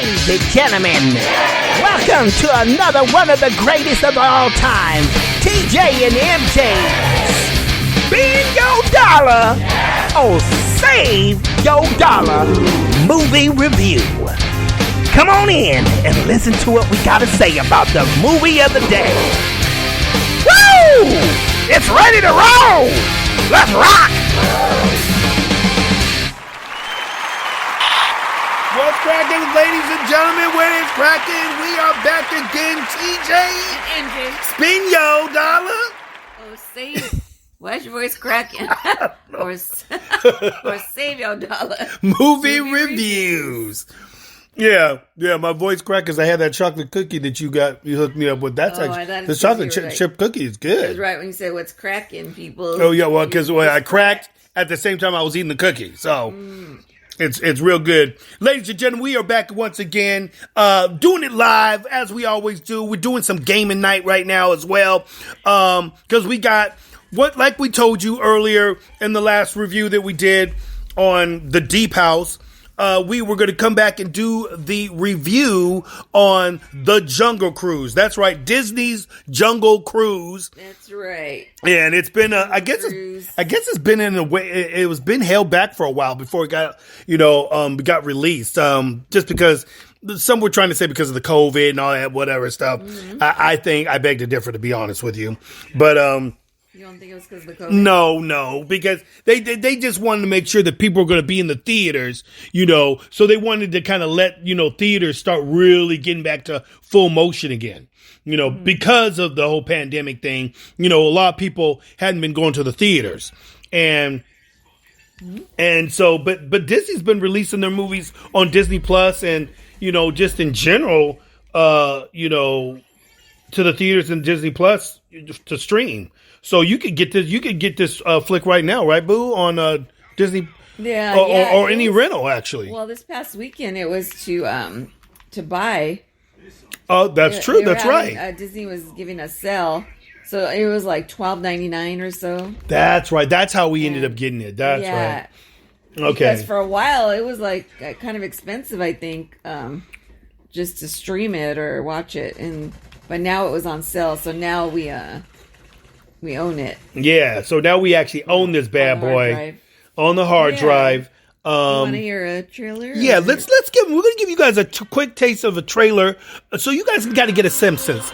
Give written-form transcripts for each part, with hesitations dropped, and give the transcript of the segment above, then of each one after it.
Ladies and gentlemen, welcome to another one of the greatest of all time, TJ and MJ. Spin your dollar or save your dollar movie review. Come on in and listen to what we gotta say about the movie of the day. Woo! It's ready to roll! Let's rock! What's cracking, ladies and gentlemen? When it's cracking, we are back again. TJ and MJ. Spin your dollar. Oh, save. Why is your voice cracking? or save your dollar. Movie reviews. Yeah, my voice cracked because I had that chocolate cookie that you hooked me up with. That's the chocolate chip cookie is good. It was right when you said what's cracking, people. Oh, yeah, well, because I cracked at the same time I was eating the cookie. So it's real good. Ladies and gentlemen, we are back once again, doing it live as we always do. We're doing some gaming night right now as well, because we got, like we told you earlier in the last review that we did on the Deep House, we were going to come back and do the review on the Jungle Cruise. That's right, Disney's Jungle Cruise. That's right. And it's been, I guess it's been in a way. It was been held back for a while before it got, got released. Just because some were trying to say because of the COVID and all that whatever stuff. Mm-hmm. I think I beg to differ, to be honest with you, but You don't think it was because of the COVID? No, because they just wanted to make sure that people were going to be in the theaters, so they wanted to kind of let, theaters start really getting back to full motion again, because of the whole pandemic thing. A lot of people hadn't been going to the theaters, and so, but Disney's been releasing their movies on Disney Plus and, just in general, to the theaters and Disney Plus to stream. So you could get this. You could get this flick right now, right, Boo? On Disney, or any rental, actually. Well, this past weekend it was to buy. Oh, that's true. That's right. Disney was giving a sale, so it was like $12.99 or so. That's right. That's how we ended up getting it. That's right. Okay. Because for a while it was like kind of expensive, I think, just to stream it or watch it, but now it was on sale, so now we own it. Yeah, so now we actually own this bad boy on the hard drive. You want to hear a trailer? Yeah, let's give. We're going to give you guys a quick taste of a trailer, so you guys got to get a synopsis.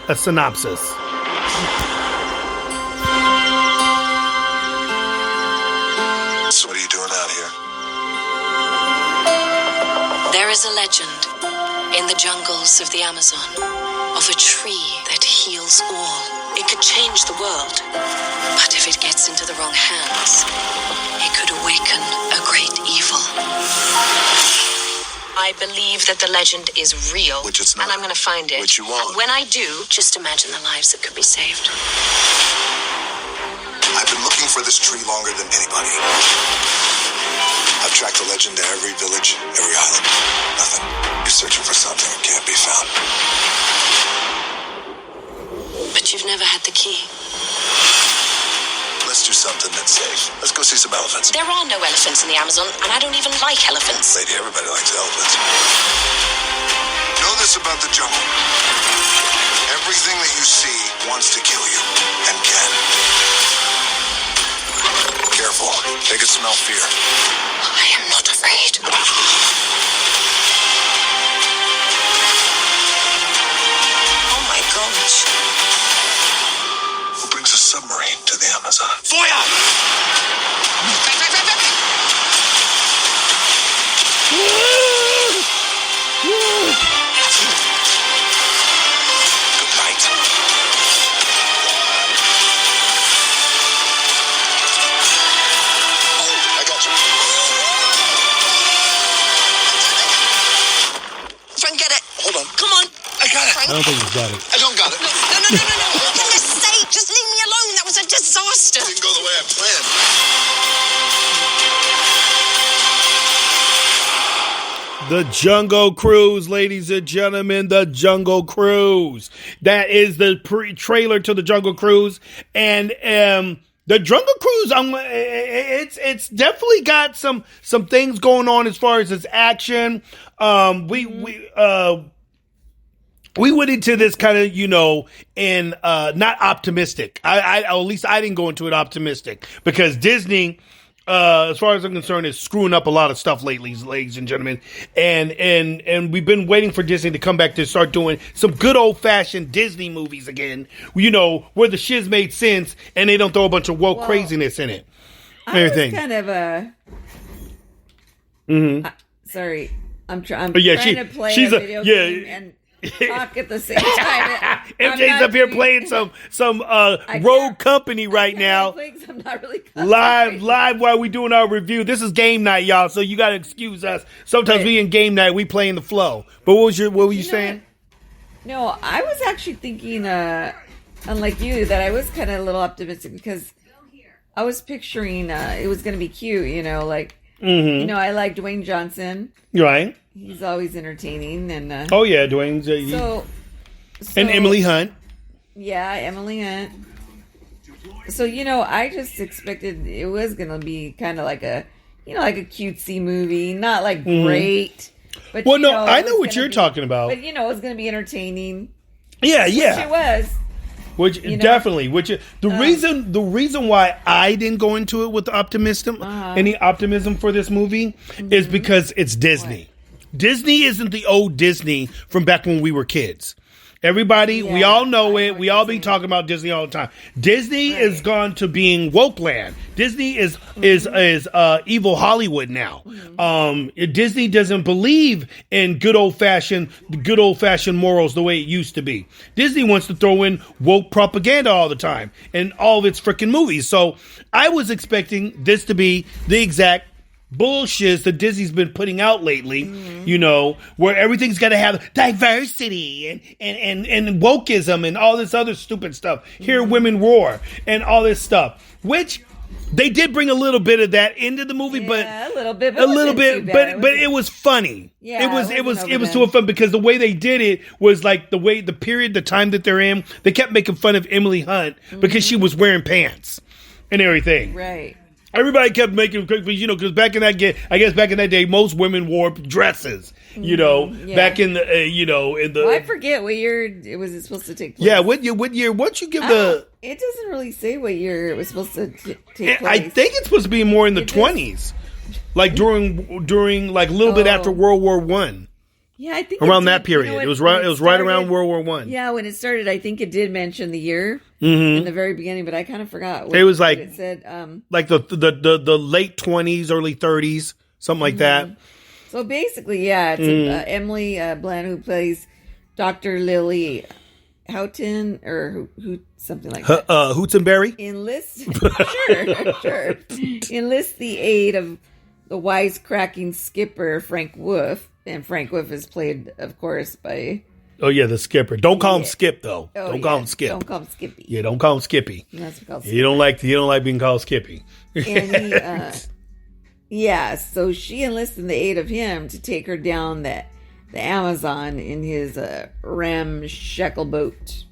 So what are you doing out here? There is a legend in the jungles of the Amazon of a tree that heals all. It could change the world, but if it gets into the wrong hands, it could awaken a great evil. I believe that the legend is real, which it's not, and I'm going to find it. Which you won't. And when I do, just imagine the lives that could be saved. I've been looking for this tree longer than anybody. I've tracked the legend to every village, every island. Nothing. You're searching for something that can't be found. But you've never had the key. Let's do something that's safe. Let's go see some elephants. There are no elephants in the Amazon, and I don't even like elephants. Lady, everybody likes elephants. Know this about the jungle. Everything that you see wants to kill you, and can. Careful. They can smell fear. I am not afraid. Oh my gosh. Who brings a submarine to the Amazon? Feuer! Good night. I got you. Frank, get it. Hold on. Come on. I got it. I don't think he's got it. I don't got it. No. For goodness sake, just leave me alone. That was a disaster. Didn't go the way I planned. The Jungle Cruise, ladies and gentlemen, the Jungle Cruise. That is the trailer to the Jungle Cruise. And The Jungle Cruise, it's definitely got some things going on as far as its action. We went into this kind of, in not optimistic. I at least I didn't go into it optimistic because Disney, as far as I'm concerned, is screwing up a lot of stuff lately, ladies and gentlemen. And we've been waiting for Disney to come back to start doing some good old fashioned Disney movies again. Where the shiz made sense and they don't throw a bunch of woke craziness in it. I was kind of sorry, I'm trying to play a video game and talk at the same time. MJ's up here playing some Rogue Company right now. I'm not really live while we doing our review. This is game night, y'all. So you got to excuse us. Sometimes we in game night, we play in the flow. But what were you saying? No, I was actually thinking, unlike you, that I was kind of a little optimistic because I was picturing it was going to be cute. I like Dwayne Johnson. Right. He's always entertaining, and Dwayne's and Emily Hunt. Yeah, Emily Hunt. So I just expected it was gonna be kind of like a cutesy movie, not like great. But I know what you're talking about. But it was gonna be entertaining. Yeah. Which it was. Definitely. The reason why I didn't go into it with any optimism for this movie is because it's Disney. What? Disney isn't the old Disney from back when we were kids. Everybody, we all know it. We all be talking about Disney all the time. Disney is gone to being woke land. Disney is evil Hollywood now. Disney doesn't believe in good old fashioned morals the way it used to be. Disney wants to throw in woke propaganda all the time in all of its freaking movies. So I was expecting this to be the exact bullshit that Disney's been putting out lately, where everything's got to have diversity and wokeism and all this other stupid stuff. Hear women roar and all this stuff, which they did bring a little bit of that into the movie, but a little bit, but it was funny. Yeah, it was too fun because the way they did it was like the time that they're in. They kept making fun of Emily Hunt because she was wearing pants and everything. Right. Everybody kept making, because back in that day, most women wore dresses. Back in the. Well, I forget what year it was supposed to take place. Yeah, what year? Once you give the. It doesn't really say what year it was supposed to take place. I think it's supposed to be more in the 20s, like during like a little bit after World War I. Yeah, I think around that period. It was right around World War I. Yeah, when it started, I think it did mention the year in the very beginning, but I kind of forgot. It was like it said, like the late 20s, early 30s, something like that. So basically, yeah, it's Emily Blunt who plays Dr. Lily Houghton or who something like that. Hootenberry Enlists sure enlists the aid of the wisecracking skipper Frank Wolf. And Frank Wolf is played, of course, by... Oh, yeah, the skipper. Don't call him Skip, though. Don't call him Skip. Don't call him Skippy. Yeah, don't call him Skippy. You don't like being called Skippy. And so she enlists in the aid of him to take her down the Amazon in his ramshackle boat.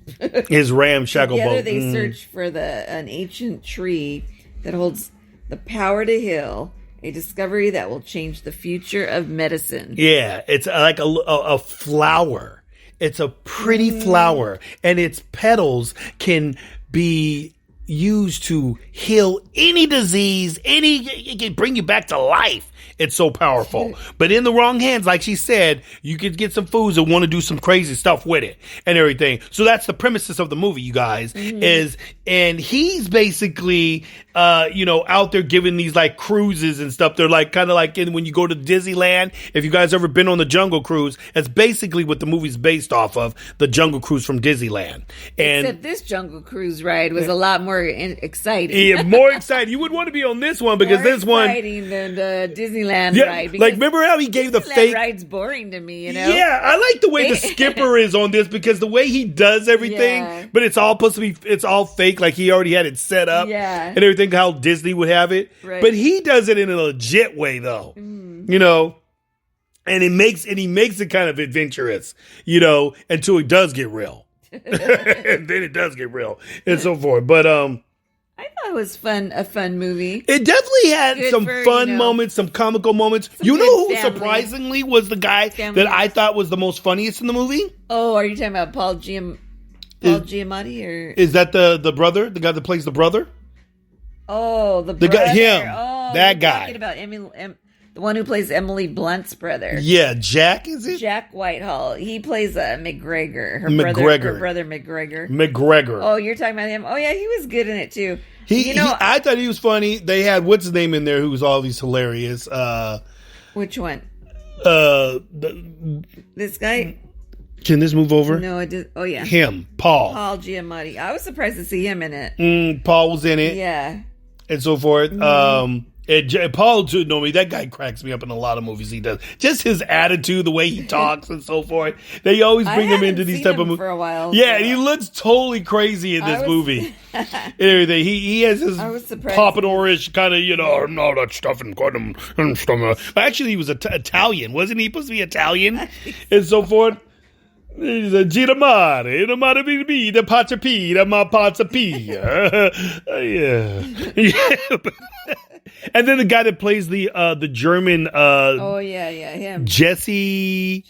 His ramshackle boat. Together they search for an ancient tree that holds the power to heal. A discovery that will change the future of medicine. Yeah, it's like a flower. It's a pretty flower, and its petals can be used to heal any disease. It can bring you back to life. It's so powerful. But in the wrong hands, like she said, you could get some fools that want to do some crazy stuff with it and everything. So that's the premises of the movie, you guys, and he's basically, out there giving these like cruises and stuff. They're like kind of like when you go to Disneyland. If you guys ever been on the Jungle Cruise, that's basically what the movie's based off of, the Jungle Cruise from Disneyland. And except this Jungle Cruise ride was a lot more exciting. Yeah, more exciting. You would want to be on this one because this one exciting than the Disneyland ride. Like remember how he gave the fake ride's boring to me, Yeah, I like the way the skipper is on this because the way he does everything, but it's all supposed to be, it's all fake. Like he already had it set up, and everything how Disney would have it. Right. But he does it in a legit way, though. And he makes it kind of adventurous, until it does get real, and then it does get real and so forth. But I thought it was a fun movie. It definitely had Good some for, fun moments, some comical moments. You know who surprisingly was the guy that I thought was the most funniest in the movie? Oh, are you talking about Paul Giamatti or is that the brother, the guy that plays the brother? Oh, the guy, him, oh, that guy. Talking about the one who plays Emily Blunt's brother. Yeah, Jack, is it? Jack Whitehall. He plays McGregor. Her brother McGregor. McGregor. Oh, you're talking about him? Oh, yeah, he was good in it, too. I thought he was funny. They had, what's his name in there, who was always hilarious. Which one? This guy? Can this move over? No, it did. Oh, yeah. Him, Paul Giamatti. I was surprised to see him in it. Paul was in it. Yeah. And so forth. And Paul, know me, that guy cracks me up in a lot of movies he does. Just his attitude, the way he talks and so forth. They always bring him into these type of movies. For a while. Yeah, and he looks totally crazy in this movie. And everything. He has his pompadourish kind of, no, that stuff and stuff. Actually, he was Italian. Wasn't he supposed to be Italian? And so forth. He's a Gita Mare, the Mare B, the Pazza P, the Ma Pazza P. Yeah. And then the guy that plays the German him. Jesse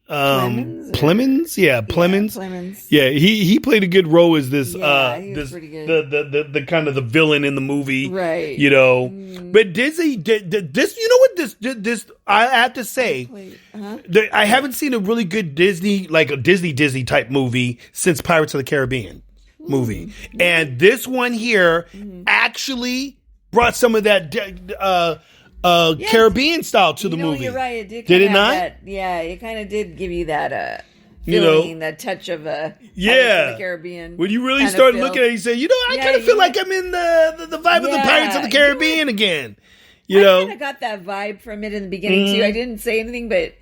Plemons? Plemons? Yeah, Plemons. Yeah, Plemons. Yeah, he played a good role as this he was pretty good. the kind of the villain in the movie. Right. You know. But Disney did this, you know what this I have to say, I haven't seen a really good Disney, like a Disney type movie since Pirates of the Caribbean movie. And this one here actually brought some of that Caribbean style to the movie. You're right. Did it not? It kind of did give you that feeling, that touch of Pirates of the Caribbean. When you really start looking at it, you say, I kind of feel like I'm in the vibe of the Pirates of the Caribbean again. I kind of got that vibe from it in the beginning too. I didn't say anything, but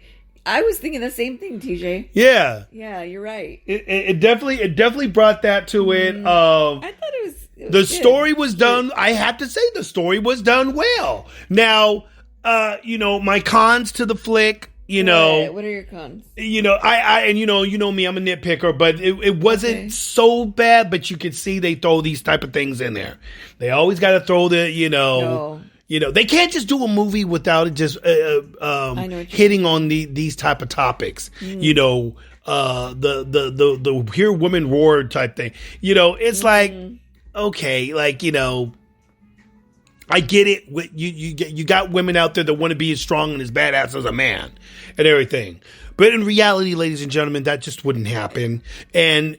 I was thinking the same thing, TJ. Yeah. Yeah, you're right. It definitely brought that to it. I thought it was the good. story was done. I have to say the story was done well. Now, my cons to the flick. What are your cons? I you know me, I'm a nitpicker, but it wasn't so bad. But you could see they throw these type of things in there. They always got to throw the they can't just do a movie without it just hitting on these type of topics. The hear women roar type thing. It's like, okay, like, I get it. You got women out there that want to be as strong and as badass as a man and everything. But in reality, ladies and gentlemen, that just wouldn't happen. And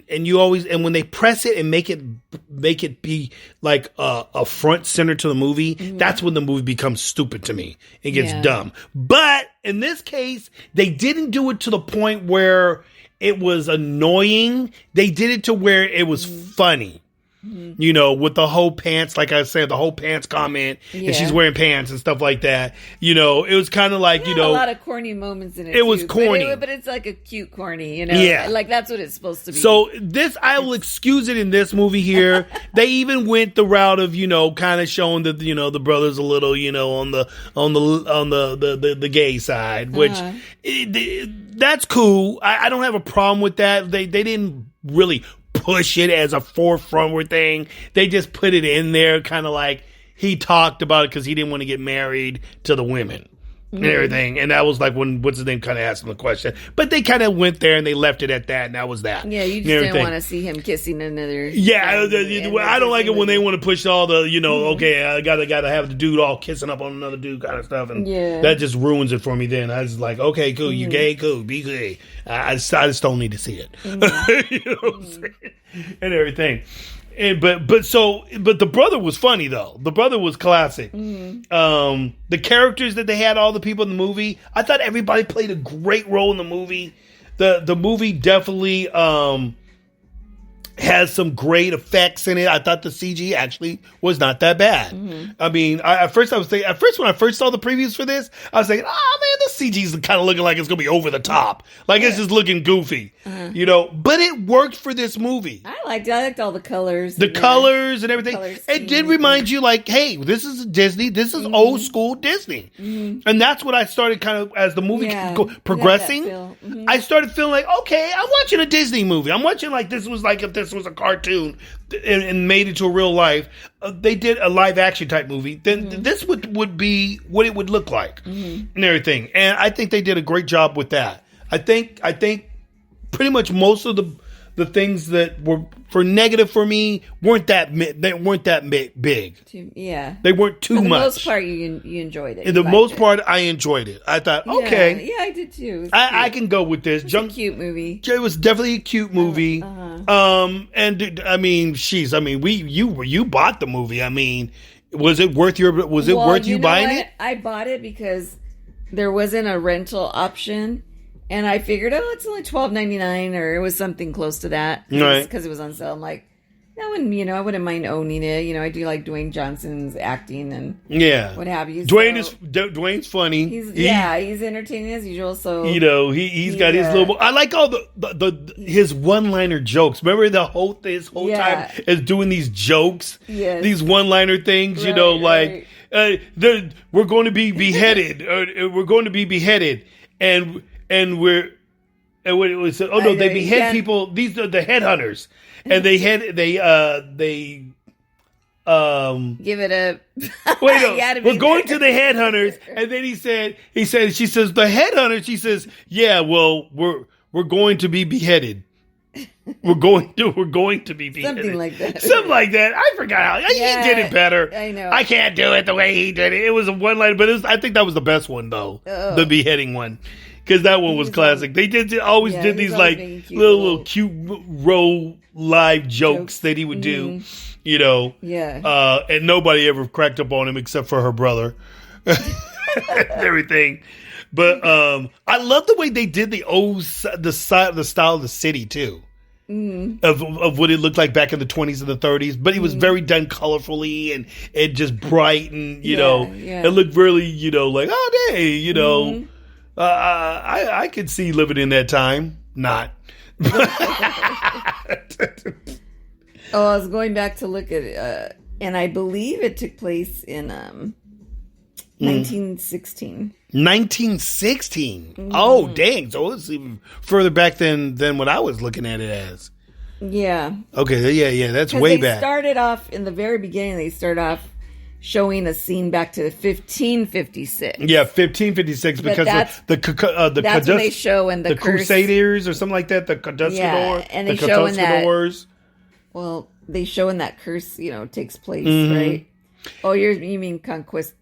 you always, and when they press it and make it be like a front center to the movie, that's when the movie becomes stupid to me. It gets dumb. But in this case, they didn't do it to the point where it was annoying. They did it to where it was funny. With the whole pants, like I said, the whole pants comment, and she's wearing pants and stuff like that. It was kind of like, a lot of corny moments in it. It was corny. But it's like a cute corny, Yeah. Like that's what it's supposed to be. So I will excuse it in this movie here. They even went the route of, kind of showing that, the brother's a little, on the gay side, which that's cool. I don't have a problem with that. They didn't really push it as a forefront thing. They just put it in there, kind of like he talked about it because he didn't want to get married to the women and everything. And that was like when what's his name kind of asked him the question. But they kind of went there and they left it at that, and that was that. Yeah, you just didn't want to see him kissing another. Yeah, I don't like it when they want to push all the okay, I gotta have the dude all kissing up on another dude kind of stuff, and that just ruins it for me. Then I was like, okay, cool, you gay, cool, be gay. I just don't need to see it. You know what I'm saying? And everything. But the brother was funny though. The brother was classic. The characters that they had, all the people in the movie, I thought everybody played a great role in the movie. The movie definitely has some great effects in it. I thought the CG actually was not that bad. I mean, at first when I first saw the previews for this, I was thinking, oh man, the CG's kind of looking like it's gonna be over the top, like it's just looking goofy, But it worked for this movie. I liked all the colors, colors and everything. It did remind you, like, hey, this is Disney. This is old school Disney, and that's what I started kind of as the movie progressing. I started feeling like, okay, I'm watching a Disney movie. I'm watching like this was like if this this was a cartoon and made it to a real life, they did a live action type movie, then this would be what it would look like and everything. And I think they did a great job with that. I think pretty much most of the things that were for negative for me weren't that big. Yeah, they weren't too much. For the most part, you enjoyed it. In the most part, I enjoyed it. I thought, okay, yeah, I did too. I can go with this. It's a cute movie. It was definitely a cute movie. And I mean, you bought the movie. I mean, was it worth you buying it? I bought it because there wasn't a rental option. And I figured, it's only $12.99, or it was something close to that, right? Because it was on sale. I'm like, I wouldn't mind owning it. I do like Dwayne Johnson's acting and what have you. Dwayne's funny. He's entertaining as usual. So he's got his little. I like all his one-liner jokes. Remember his whole time is doing these jokes, these one-liner things. Right, we're going to be beheaded. We're going to be beheaded, and they behead people. These are the headhunters, and they give it a wait. No, we're going to the headhunters, and then she says the headhunters. She says, yeah, well, we're going to be beheaded. We're going to be beheaded. Something like that. Something like that. I forgot how he did it better. I know. I can't do it the way he did it. It was a one line, but I think that was the best one though, the beheading one. Because that one was classic. They always did these like little cute live jokes that he would do, and nobody ever cracked up on him except for her brother and everything. But I love the way they did the style of the city too. Of what it looked like back in the 20s and the 30s, but it was very done colorfully and just bright, and it looked really like, oh day, I could see living in that time. Not. I was going back to look at it, and I believe it took place in 1916. 1916. Oh, dang! So it's even further back than what I was looking at it as. Yeah. Okay. Yeah. That's way back. They started off in the very beginning. They started off showing a scene back to 1556. Yeah, 1556, because that's when they show in the Crusaders or something like that. The Conquistador. Yeah, and they show in that. Well, they show in that curse, takes place, right? Oh, you mean Conquistador.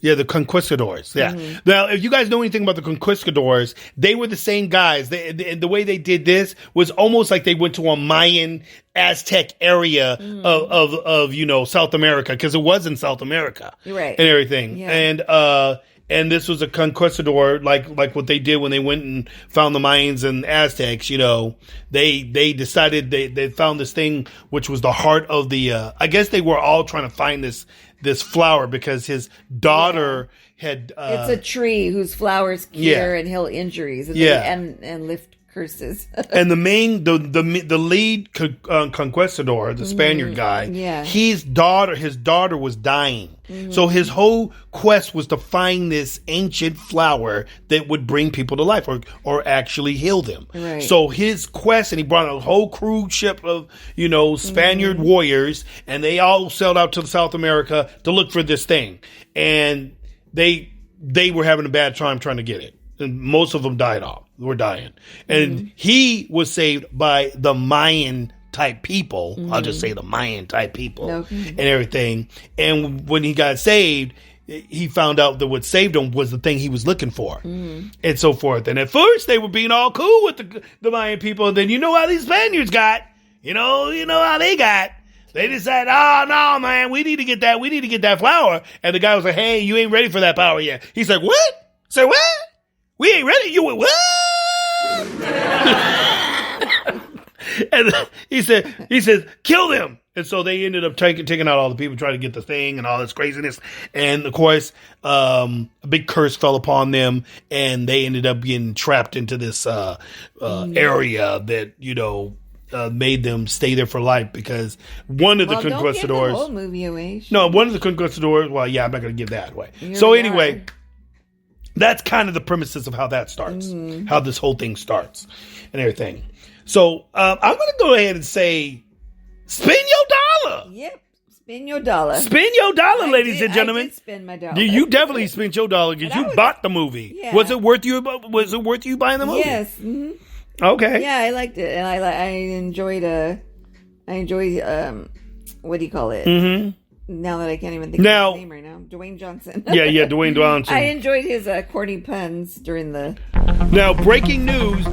Yeah, the Conquistadors. Yeah. Now, if you guys know anything about the Conquistadors, they were the same guys. The way they did this was almost like they went to a Mayan, Aztec area of South America, because it was in South America, right, and everything. Yeah. And this was a conquistador, like what they did when they went and found the Mayans and Aztecs. They decided they found this thing, which was the heart of the. I guess they were all trying to find this flower because his daughter had. It's a tree whose flowers cure and heal injuries, and lift curses. And the lead conquistador, the Spaniard guy, his daughter was dying. So his whole quest was to find this ancient flower that would bring people to life or actually heal them. Right. So his quest, and he brought a whole cruise ship of, Spaniard warriors, and they all sailed out to South America to look for this thing. And they were having a bad time trying to get it. And most of them were dying. And he was saved by the Mayan type people. I'll just say the Mayan type people and everything. And when he got saved, he found out that what saved him was the thing he was looking for, and so forth. And at first they were being all cool with the Mayan people. And then how these Spaniards got, how they got. They decided, oh no, man, we need to get that flower. And the guy was like, hey, you ain't ready for that power yet. He's like, what? Say what? We ain't ready. You went, what? And he says, kill them. And so they ended up taking out all the people trying to get the thing and all this craziness. And of course, a big curse fell upon them, and they ended up getting trapped into this area that made them stay there for life, because one of the conquistadors. Don't give the whole movie away. No, one of the conquistadors. Well, yeah, I'm not going to give that away. So anyway. That's kind of the premises of how that starts, how this whole thing starts and everything. So I'm going to go ahead and say, spin your dollar. Yep. Spin your dollar. Spin your dollar, ladies and gentlemen. I did spend my dollar. You definitely spent your dollar because you bought the movie. Yeah. Was it worth you? Was it worth you buying the movie? Yes. Mm-hmm. Okay. Yeah, I liked it, and I enjoyed. What do you call it? Mm-hmm. Now that I can't even think of his name right now, Dwayne Johnson. yeah, Dwayne Johnson. I enjoyed his corny puns during the. Now, breaking news,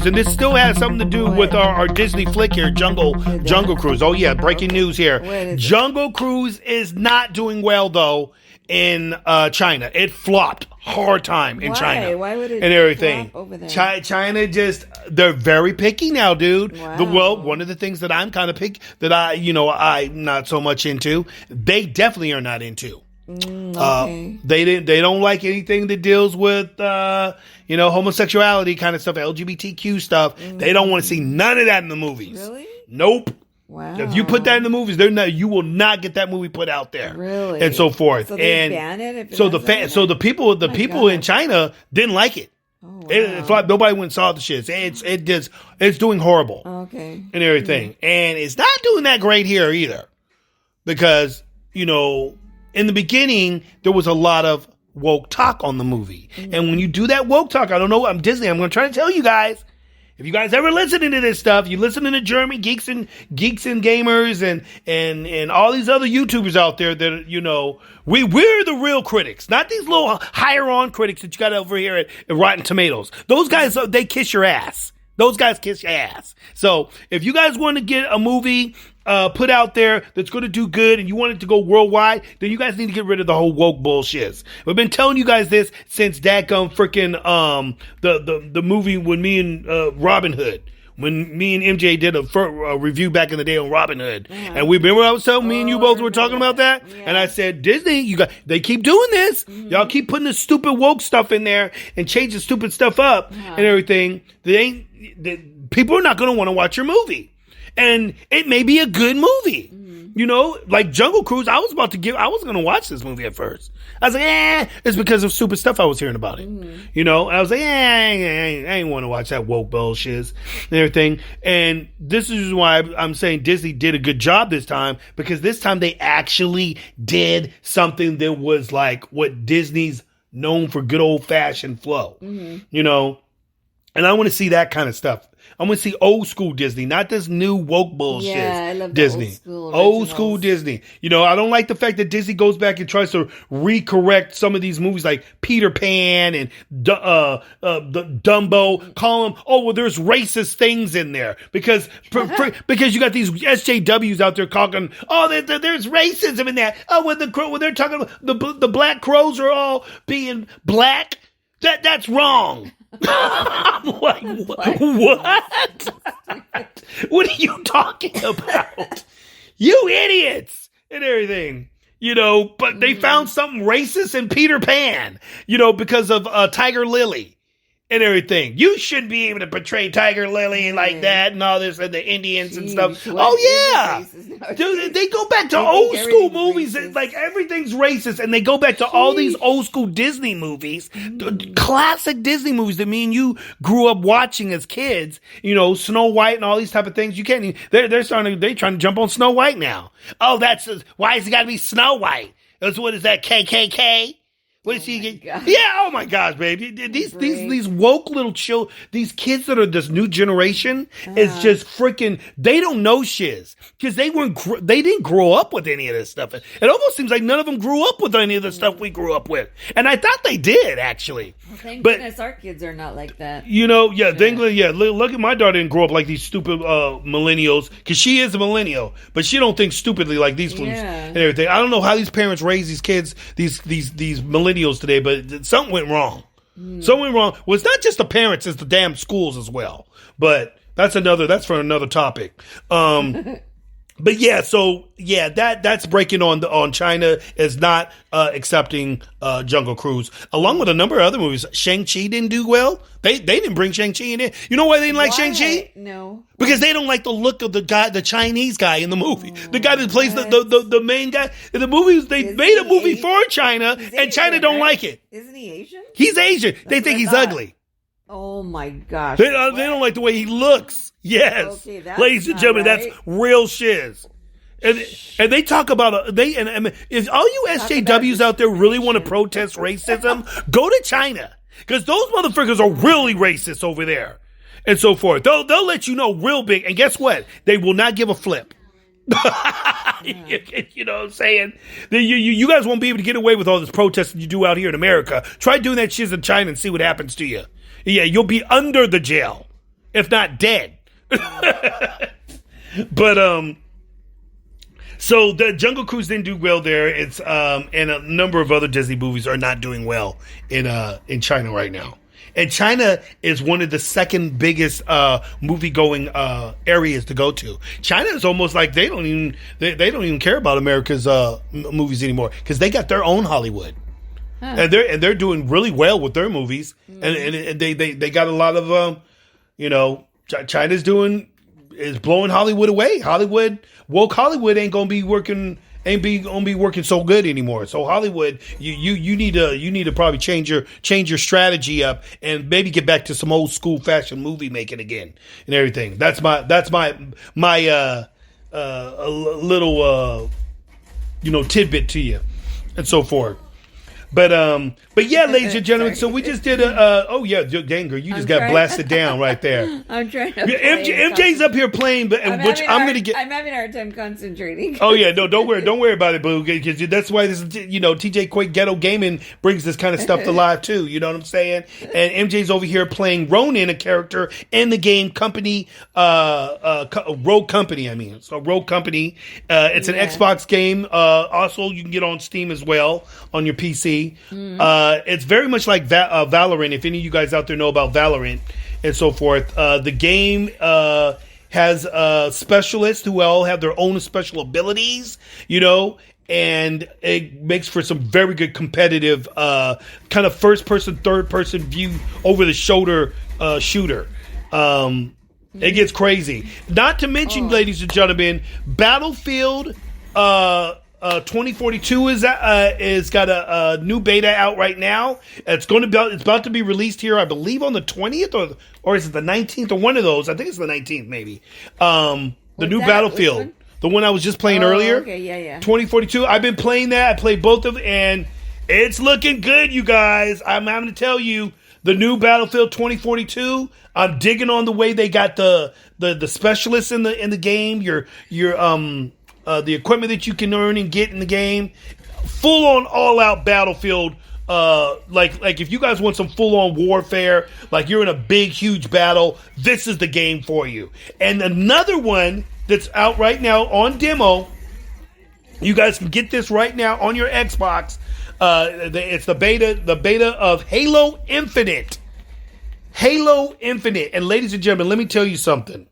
and this still has something to do with our Disney flick here, Jungle Cruise. Oh yeah, breaking news here. Jungle Cruise is not doing well though in China. It flopped hard time in China. Why would it and everything flop over there? China they're very picky now, dude. Wow. One of the things that I'm kind of picky that I'm not so much into. They definitely are not into. Okay. They don't like anything that deals with homosexuality kind of stuff, LGBTQ stuff. They don't want to see none of that in the movies. Really? Nope. Wow. If you put that in the movies, you will not get that movie put out there. Really? And so forth. So they ban it. The people in China didn't like it. Oh, wow. It's like nobody went and saw the shit. It's doing horrible. Okay. And everything. And it's not doing that great here either. Because, in the beginning, there was a lot of woke talk on the movie. Mm-hmm. And when you do that woke talk, I don't know, I'm Disney. I'm going to try to tell you guys. If you guys ever listening to this stuff, you listening to Jeremy Geeks and Gamers and all these other YouTubers out there that, we're the real critics, not these little higher on critics that you got over here at Rotten Tomatoes. Those guys, they kiss your ass. Those guys kiss your ass. So if you guys want to get a movie put out there that's going to do good and you want it to go worldwide, then you guys need to get rid of the whole woke bullshit. We've been telling you guys this since dadgum freaking the movie when me and Robin Hood. When me and MJ did a review back in the day on Robin Hood. Uh-huh. And we remember I was telling me and you both were talking about that? Yeah. And I said, Disney, they keep doing this. Mm-hmm. Y'all keep putting this stupid woke stuff in there and changing stupid stuff up and everything. People are not going to want to watch your movie. And it may be a good movie. Like Jungle Cruise, I was going to watch this movie at first. I was like, it's because of stupid stuff I was hearing about it. And I was like, I ain't want to watch that woke bullshit and everything. And this is why I'm saying Disney did a good job this time, because this time they actually did something that was like what Disney's known for, good old fashioned flow, and I want to see that kind of stuff. I want to see old school Disney, not this new woke bullshit. Yeah, I love Disney. Old school Disney. I don't like the fact that Disney goes back and tries to recorrect some of these movies like Peter Pan and the Dumbo. Call them, there's racist things in there because you got these SJWs out there talking. There's racism in that. When they're talking about the black crows are all being black. That's wrong. I'm like, what? What are you talking about? You idiots and everything. But they found something racist in Peter Pan, because of Tiger Lily and everything. You shouldn't be able to portray Tiger Lily like that and all this and the Indians and stuff. Oh, yeah. Dude, they go back to old school movies. Like everything's racist. And they go back to all these old school Disney movies, classic Disney movies that me and you grew up watching as kids, Snow White and all these type of things. You can't even, they're trying to jump on Snow White now. Oh, why has it got to be Snow White? What is that, KKK? What is he? Yeah, oh my gosh, baby. These woke little these kids that are this new generation is just freaking, they don't know shiz. Because they didn't grow up with any of this stuff. It almost seems like none of them grew up with any of the stuff we grew up with. And I thought they did, actually. Well, thank goodness our kids are not like that. Look at my daughter didn't grow up like these stupid millennials. Because she is a millennial. But she don't think stupidly like these fools and everything. I don't know how these parents raise these kids, these millennials today, but something went wrong. Something went wrong. Well, it's not just the parents, it's the damn schools as well. But that's for another topic. But that's breaking on China is not accepting Jungle Cruise, along with a number of other movies. Shang-Chi didn't do well. They didn't bring Shang-Chi in there. You know why they didn't like Shang-Chi? No. Because they don't like the look of the Chinese guy in the movie. The guy that plays the main guy in the movie. They made a movie for China, and China don't like it. Isn't he Asian? He's Asian. They think he's ugly. Oh my gosh. They don't like the way he looks. Yes. Okay, that's ladies and not gentlemen, right. that's real shiz. And they talk about is all you SJWs out there really want to protest racism? Go to China, because those motherfuckers are really racist over there, and so forth. They'll let you know real big. And guess what? They will not give a flip. You know what I'm saying? You guys won't be able to get away with all this protesting you do out here in America. Try doing that shit in China and see what happens to you. Yeah, you'll be under the jail, if not dead. But so the Jungle Cruise didn't do well there. It's and a number of other Disney movies are not doing well in China right now. And China is one of the second biggest movie going areas to go to. China is almost like they don't even care about America's movies anymore, because they got their own Hollywood. Huh. And they're doing really well with their movies. And they got a lot of China's is blowing Hollywood away. Woke Hollywood ain't gonna be working so good anymore. So Hollywood, you need to probably change your strategy up and maybe get back to some old school fashion movie making again and everything. That's my little tidbit to you and so forth. But yeah, ladies and gentlemen, so we just did Ganger, you just got blasted down right there. I'm trying to MJ's up here playing, I'm having a hard time concentrating. Oh yeah, no, don't worry about it, boo, because that's why this is, TJ Quake Ghetto Gaming brings this kind of stuff to life too. You know what I'm saying? And MJ's over here playing Ronin, a character in the game Company, Rogue Company. I mean, so Rogue Company. It's an Xbox game. Also, you can get on Steam as well on your PC. It's very much like Valorant. If any of you guys out there know about Valorant and so forth, the game has specialists who all have their own special abilities, and it makes for some very good competitive kind of first person, third person view over the shoulder shooter. It gets crazy. Not to mention, ladies and gentlemen, Battlefield 2042 is got a new beta out right now. It's about to be released here, I believe, on the 20th or is it the 19th or one of those? I think it's the 19th, maybe. The new Battlefield, the one I was just playing earlier. Okay, yeah. 2042. I've been playing that. I played both of them, and it's looking good, you guys. I'm having to tell you, the new Battlefield 2042. I'm digging on the way they got the specialists in the game. The equipment that you can earn and get in the game, full on all out Battlefield. Like if you guys want some full on warfare, like you're in a big huge battle, this is the game for you. And another one that's out right now on demo, you guys can get this right now on your Xbox. It's the beta of Halo Infinite. Halo Infinite. And ladies and gentlemen, let me tell you something.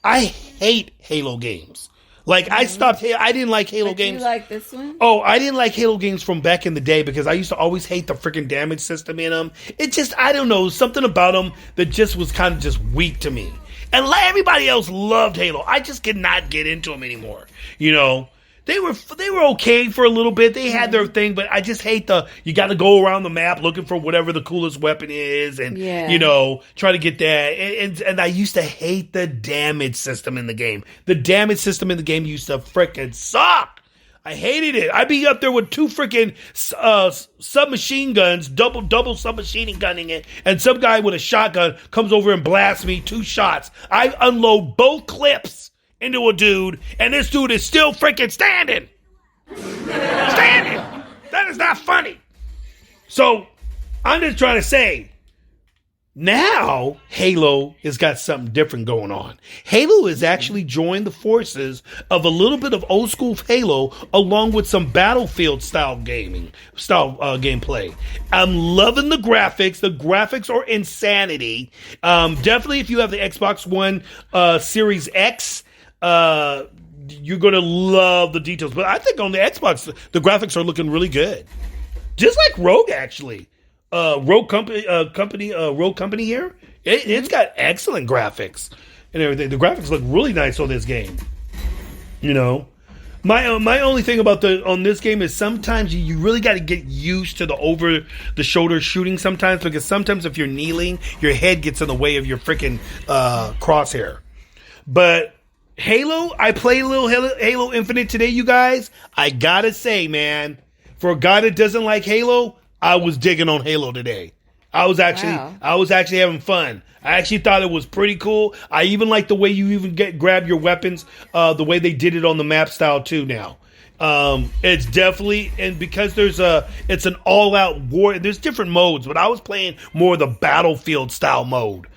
I hate Halo games. Like, I didn't like Halo games. You like this one? Oh, I didn't like Halo games from back in the day because I used to always hate the freaking damage system in them. It just, I don't know, something about them that just was kind of just weak to me. And everybody else loved Halo. I just could not get into them anymore. They were okay for a little bit. They had their thing, but I just hate you got to go around the map looking for whatever the coolest weapon is and, try to get that. And I used to hate the damage system in the game. The damage system in the game used to freaking suck. I hated it. I'd be up there with two freaking submachine guns, double submachine gunning it, and some guy with a shotgun comes over and blasts me 2 shots. I unload both clips into a dude, and this dude is still freaking standing. That is not funny. So, I'm just trying to say, now Halo has got something different going on. Halo has actually joined the forces of a little bit of old school Halo, along with some Battlefield style gameplay. I'm loving the graphics. The graphics are insanity. Definitely, if you have the Xbox One Series X, you're gonna love the details. But I think on the Xbox, the graphics are looking really good, just like Rogue actually. Rogue Company here. It's got excellent graphics and everything. The graphics look really nice on this game. My only thing about on this game is sometimes you really got to get used to the over the shoulder shooting sometimes, because sometimes if you're kneeling, your head gets in the way of your freaking crosshair. But Halo, I played a little Halo Infinite today, you guys. I gotta say, man, for a guy that doesn't like Halo, I was digging on Halo today. I was actually having fun. I actually thought it was pretty cool. I even like the way you even grab your weapons, the way they did it on the map style too now. It's definitely, and because it's an all-out war, there's different modes, but I was playing more the Battlefield style mode,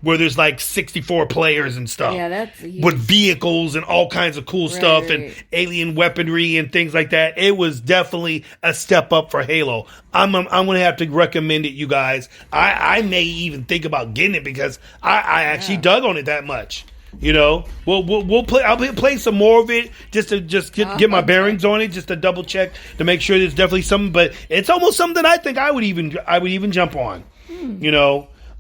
where there's like 64 players and stuff. Yeah, that's huge. With vehicles and all kinds of cool stuff and alien weaponry and things like that. It was definitely a step up for Halo. I'm going to have to recommend it, you guys. I may even think about getting it because I actually dug on it that much. We'll play. I'll play some more of it just to get my bearings on it, just to double check to make sure there's definitely something. But it's almost something I think I would even jump on.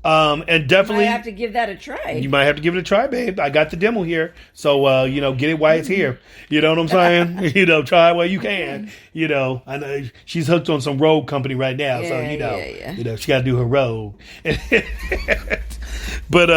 And definitely you might have to give that a try. You might have to give it a try, babe. I got the demo here, so get it while it's here. You know what I'm saying? Try it while you can. I know she's hooked on some Rogue company right now, so she got to do her Rogue. But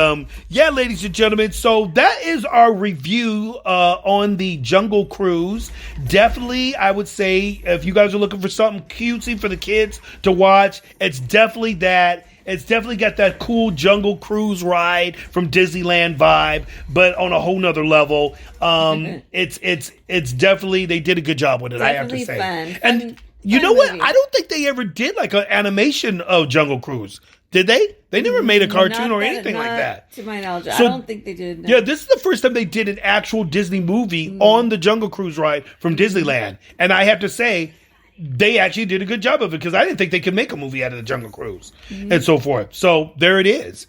ladies and gentlemen, so that is our review on the Jungle Cruise. Definitely, I would say if you guys are looking for something cutesy for the kids to watch, it's definitely that. It's definitely got that cool Jungle Cruise ride from Disneyland vibe, but on a whole nother level. It's definitely, they did a good job with it. Definitely, I have to say. fun. And you know what? I don't think they ever did like an animation of Jungle Cruise. Did they? They never made a cartoon or anything like that. To my knowledge, So, I don't think they did. No. Yeah, this is the first time they did an actual Disney movie on the Jungle Cruise ride from Disneyland. And I have to say, they actually did a good job of it, because I didn't think they could make a movie out of the Jungle Cruise and so forth. So there it is.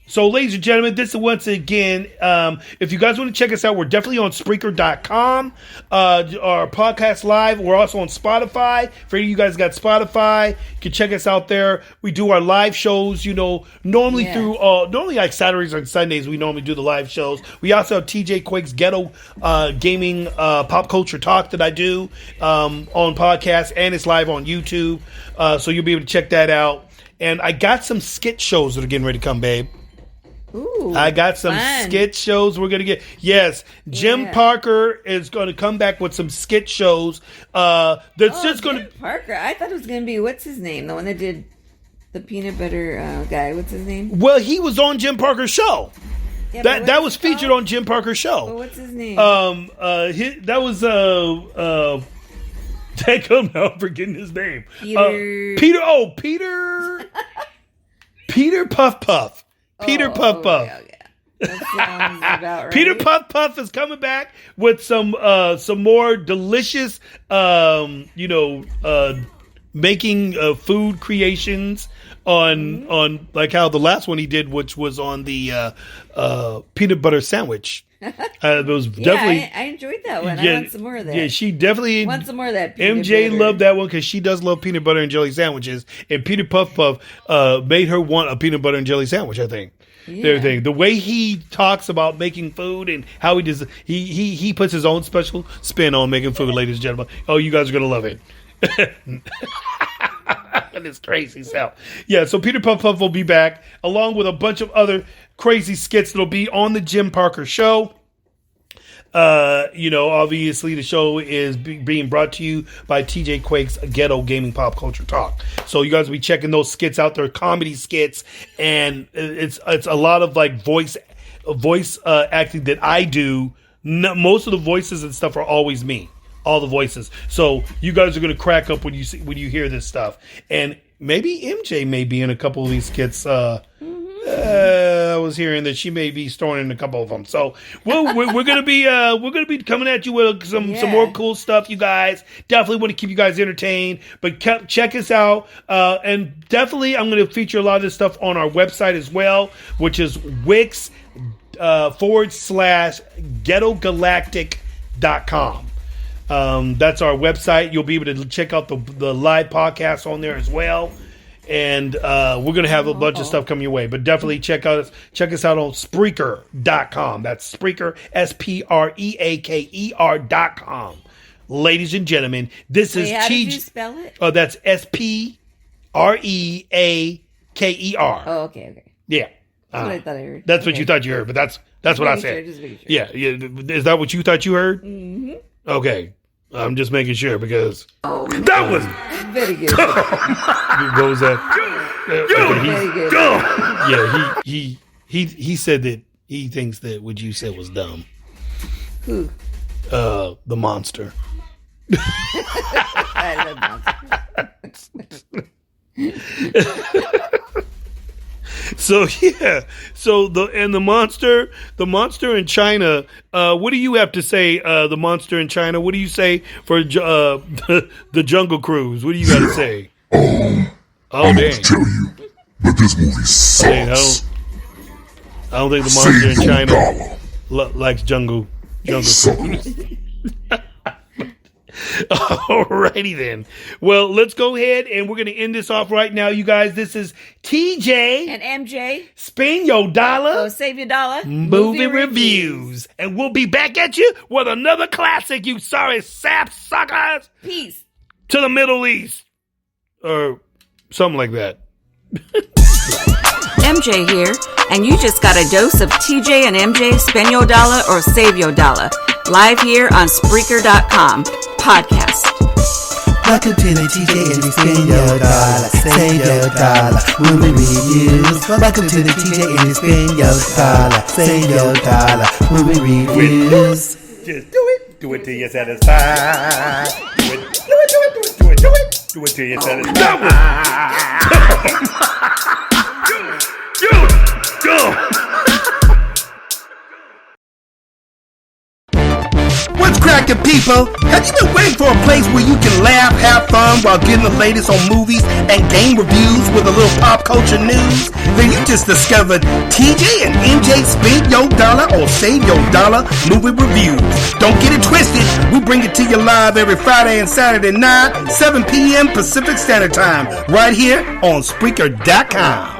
So, ladies and gentlemen, this is once again, if you guys want to check us out, we're definitely on Spreaker.com, our podcast live. We're also on Spotify. For you guys got Spotify, you can check us out there. We do our live shows, normally through, normally like Saturdays and Sundays, we normally do the live shows. We also have TJ Quake's Ghetto Gaming Pop Culture Talk that I do on podcast, and it's live on YouTube. So you'll be able to check that out. And I got some skit shows that are getting ready to come, babe. Ooh, I got some skit shows we're going to get. Yes, Jim Parker is going to come back with some skit shows. That's just going to... Parker. I thought it was going to be, what's his name? The one that did the peanut butter guy. What's his name? Well, he was on Jim Parker's show. Yeah, that was featured on Jim Parker's show. But what's his name? That was... I'm forgetting his name. Peter... Peter Puff Puff. Peter Puff Puff. Okay. That sounds about right. Peter Puff Puff is coming back with some more delicious, making food creations on like how the last one he did, which was on the peanut butter sandwich. It was definitely. I enjoyed that one. I want some more of that. Yeah, she definitely want some more of that. MJ loved that one because she does love peanut butter and jelly sandwiches, and Peter Puff Puff made her want a peanut butter and jelly sandwich. I think. Yeah. The way he talks about making food and how he does, he puts his own special spin on making food, ladies and gentlemen. Oh, you guys are gonna love it. It's crazy stuff. Yeah, so Peter Puff Puff will be back along with a bunch of other crazy skits that'll be on the Jim Parker show. Obviously the show is being brought to you by TJ Quake's Ghetto Gaming Pop Culture Talk. So you guys will be checking those skits out. They're comedy skits, and it's a lot of like voice acting that I do. Most of the voices and stuff are always me. All the voices. So you guys are going to crack up when you hear this stuff. And maybe MJ may be in a couple of these skits. I was hearing that she may be starring in a couple of them. So we're gonna be coming at you with some more cool stuff, you guys. Definitely want to keep you guys entertained. But check us out. And definitely I'm going to feature a lot of this stuff on our website as well, which is Wix/ghettogalactic.com. That's our website. You'll be able to check out the live podcast on there as well. And we're going to have a bunch of stuff coming your way. But definitely check us out on Spreaker.com. That's Spreaker, SPREAKER.com. Ladies and gentlemen, this is how did you spell it? Oh, that's SPREAKER. Oh, okay. Yeah. That's what I thought I heard. That's what you thought you heard, but that's what I said. Just making sure. Yeah. Is that what you thought you heard? Mm-hmm. Okay. I'm just making sure because that was very good. What was that? Very good. Yeah, he said that he thinks that what you said was dumb. Who? The monster. I love monsters. So the monster in China. What do you have to say? The monster in China. What do you say for the Jungle Cruise? What do you got to say? I don't know what to tell you, but this movie sucks. I don't think the monster in China likes Jungle Cruise. Alrighty then. Well, let's go ahead and we're going to end this off right now, you guys. This is TJ and MJ. Spend your dollar. Oh, save your dollar. Movie reviews. And we'll be back at you with another classic, you sorry sap suckers. Peace. To the Middle East. Or something like that. MJ here, and you just got a dose of TJ and MJ Spend Your Dollar or Save Your Dollar. Live here on Spreaker.com. Podcast. Welcome to the TJ and Spend Your Dollar, Save Your Dollar, movie reviews. Welcome to the TJ and Spend Your Dollar, Save Your Dollar, movie reviews. Just do it. Do it till you're satisfied. Do it till you're satisfied. Go. What's cracking, people? Have you been waiting for a place where you can laugh, have fun while getting the latest on movies and game reviews with a little pop culture news? Then you just discovered TJ and MJ Spend Your Dollar or Save Your Dollar movie reviews. Don't get it twisted. We bring it to you live every Friday and Saturday night, 7 p.m. Pacific Standard Time, right here on Spreaker.com.